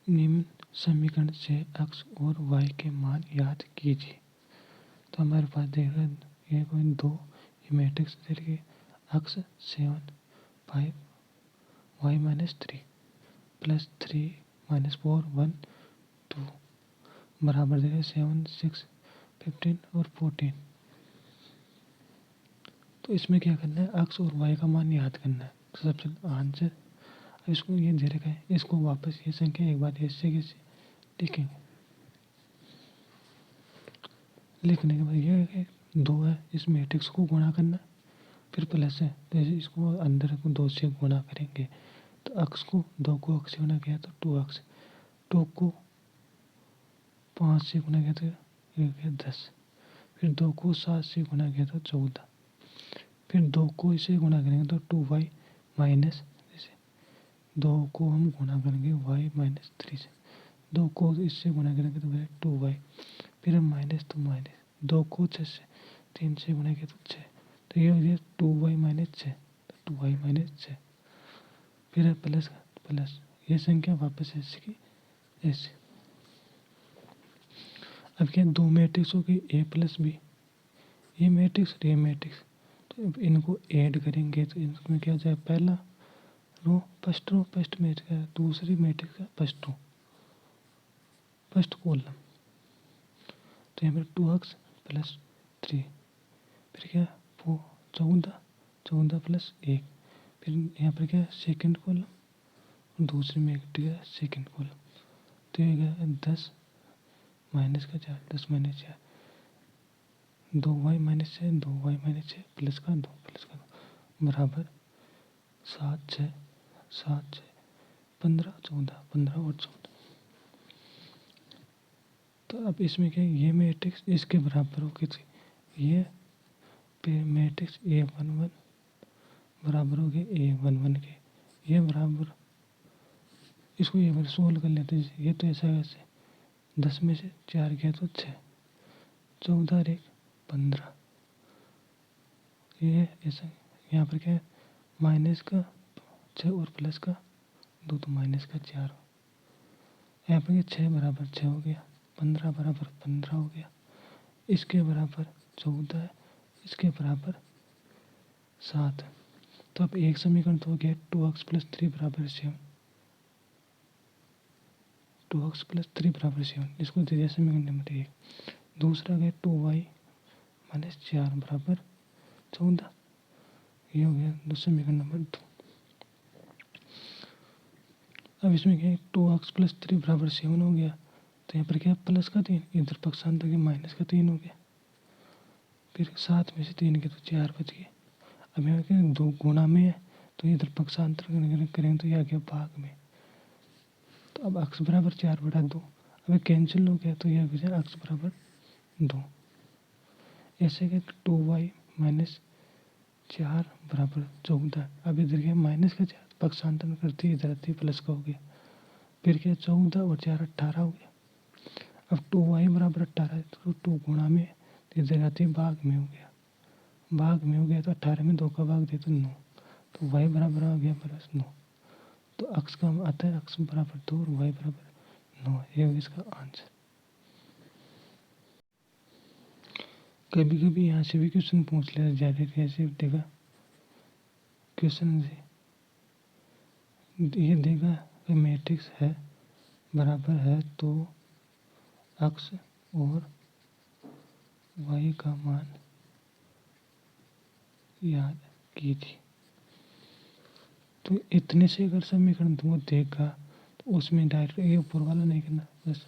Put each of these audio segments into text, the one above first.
निम्न समीकरण से x और y के मान याद कीजिए। तो हमारे पास देखा ये कोई दो मैट्रिक्स दे रही है, x 7 5 y -3 प्लस 3 -4 1 2 बराबर दे रहे 7 6 15 और 14। तो इसमें क्या करना है, x और y का मान याद करना है। तो सबसे आंसर इसको ये दे रखा है, इसको वापस ये संख्या एक बार ऐसे कैसे लिखेंगे। लिखने के बाद ये है 2 है, इस मैट्रिक्स को गुणा करना, फिर प्लस है तो इसको अंदर को 2 से गुणा करेंगे। तो x को 2 को x से गुणा किया तो 2x, 2 को 5 से गुणा किया तो ये गया 10, फिर 2 को 7 से गुणा किया तो 14, फिर 2 को इसे गुणा करेंगे तो 2y माइनस, जैसे 2 को हम गुणा करेंगे y -3 से, 2 को इससे गुणा करेंगे तो वह 2y, फिर हम माइनस तो माइनस, 2 को 6 से 3 से गुणा किया तो 6, तो ये हो गया 2y - 6, तो 2y - 6, फिर है प्लस का प्लस, ये संख्या वापस ऐसे की ऐसे। अब क्या दो मैट्रिक्स होगी a प्लस बी, ये मैट्रिक्स और ये मैट्रिक्स, तो अब इनको ऐड करेंगे तो इनमें क्या जाए, पहला रो फर्स्ट मैट्रिक्स का, दूसरी मैट्रिक्स का फर्स्ट कॉलम, तो यहाँ पर 2x + 3, फिर क्या 14 + 1, फिर यहाँ पर क्या सेकंड कॉलम और दूसरी मैट्रिक्स का सेकंड कॉलम, तो ये क्या 10 माइनस का 4 10 माइनस 4, 2y - 6 2y - 6 प्लस का 2 बराबर 7 6 7 6 15 14 15 और 14। तो अब इसमें क्या ये मैट्रिक्स इसके बराबर हो गई, ये मैट्रिक्स A11 बराबर हो गया A11 के, ये बराबर, इसको ये बार सोल्व कर लेते हैं। ये तो ऐसा वैसे 10 में से 4 गया तो 6, 14 और 1 15, ये ऐसा। यहाँ पर क्या है माइनस का 6 और प्लस का 2 तो माइनस का 4, यहाँ पर 6 बराबर 6 हो गया, 15 बराबर 15 हो गया, इसके बराबर 14 है, इसके बराबर 7 है। तो अब एक समीकरण तो हो गया 2x + 3 बराबर 7, 2x + 3 बराबर 7, इसको दे दिया समीकरण नंबर 1। दूसरा गया 2y - 4 बराबर 14, ये हो गया समीकरण नंबर 2। अब इसमें क्या है 2x + 3 बराबर 7 हो गया, तो यहाँ पर क्या प्लस का 3, इधर पक्षांतर के माइनस का 3 हो गया, फिर 7 में से 3 के तो 4 बच गए। अब यहाँ क्या 2 गुणा में है तो इधर पक्षांतर करेंगे तो यह आ गया भाग में, तो अब x बराबर 4/2, अब कैंसिल हो गया तो यह हो गया x बराबर 2। ऐसे कि 2y - 4 बराबर 14, अब इधर क्या माइनस का 4 पक्षांतर करते इधर आती प्लस का हो गया, फिर क्या 14 और 4 18 हो गया। अब 2y बराबर 18 तो 2 गुणा में तो इधर आती भाग में हो गया, भाग में हो गया तो 18 में 2 का भाग दे तो 9, तो y बराबर आ गया +9, तो x का आता है x बराबर 2 और y बराबर 9, ये होगा इसका आंसर। कभी कभी यहाँ से भी क्वेश्चन पूछ लिया जाए, कैसे देगा क्वेश्चन से, ये देगा मैट्रिक्स है बराबर है तो x और y का मान याद कीजिए। तो इतने से अगर समीकरण वो देगा तो उसमें डायरेक्ट ये ऊपर वाला नहीं करना, बस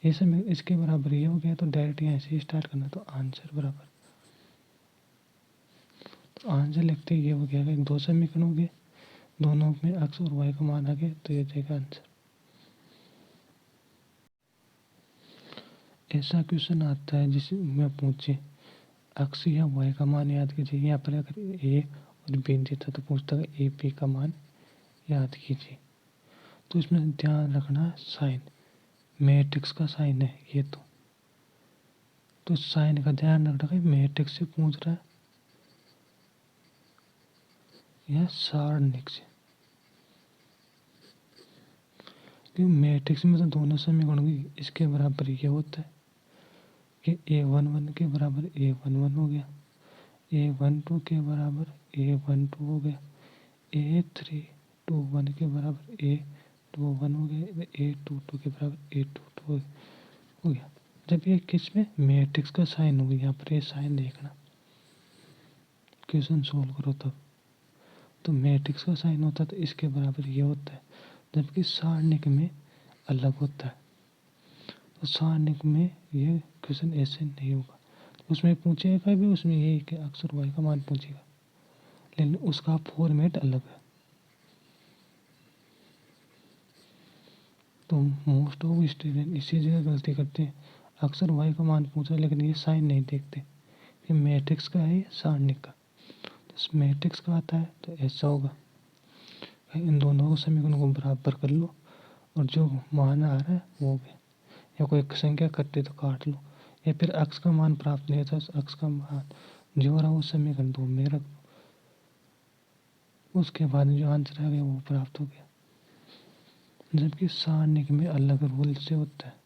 ये समीकरण इसके बराबर ये हो गया तो डायरेक्ट यहाँ से स्टार्ट करना, तो आंसर बराबर, तो आंसर लिखते ये हो गया, 2 समीकरण हो गए, दोनों में x और y का मान आ गया तो ये देगा आंसर। ऐसा क्वेश्चन आता है जिसमें पूछे x या y का मान याद कीजिए, यहाँ पर अगर a और b देता तो पूछता है a b का मान याद कीजिए। तो इसमें ध्यान रखना साइन, मैट्रिक्स का साइन है ये, तो साइन का ध्यान रखना है, मैट्रिक्स से पूछ रहा है या सारणिक से, कि मैट्रिक्स में तो दोनों समीकरणों की इसके बराबर ये होता है कि A11 के बराबर A11 हो गया, A12 के बराबर A12 हो गया, A321 के बराबर A21 हो गया, A22 के बराबर A22 हो गया। जब ये किस में मैट्रिक्स का साइन होगा, यहाँ पर ये साइन देखना, क्वेश्चन सोल्व करो तब। तो मैट्रिक्स का साइन होता है तो इसके बराबर ये होता है, जबकि सारणिक में अलग होता है। तो सारणिक में ये क्वेश्चन ऐसे नहीं होगा। तो उसमें पूछेगा भी, उसमें यही कि अक्स और वाई का मान पूछेगा, लेकिन उसका फॉर्मेट अलग है। तो मोस्ट ऑफ स्टूडेंट इसी जगह गलती करते हैं, अक्सर वाई का मान पूछा लेकिन ये साइन नहीं देखते कि मैट्रिक्स का है या सारणिक का। तो मैट्रिक्स का आता है तो ऐसा होगा, इन दोनों को समीकरणों को बराबर कर लो और जो मान आ रहा है वो भी, या कोई संख्या कटते तो काट लो, या फिर अक्स का मान प्राप्त नहीं था, अक्स का मान जो रहा वो समीकरण दो में रख दो, उसके बाद जो आंसर आ गया वो प्राप्त हो गया। जबकि सारणिक में अलग रूल से होता है।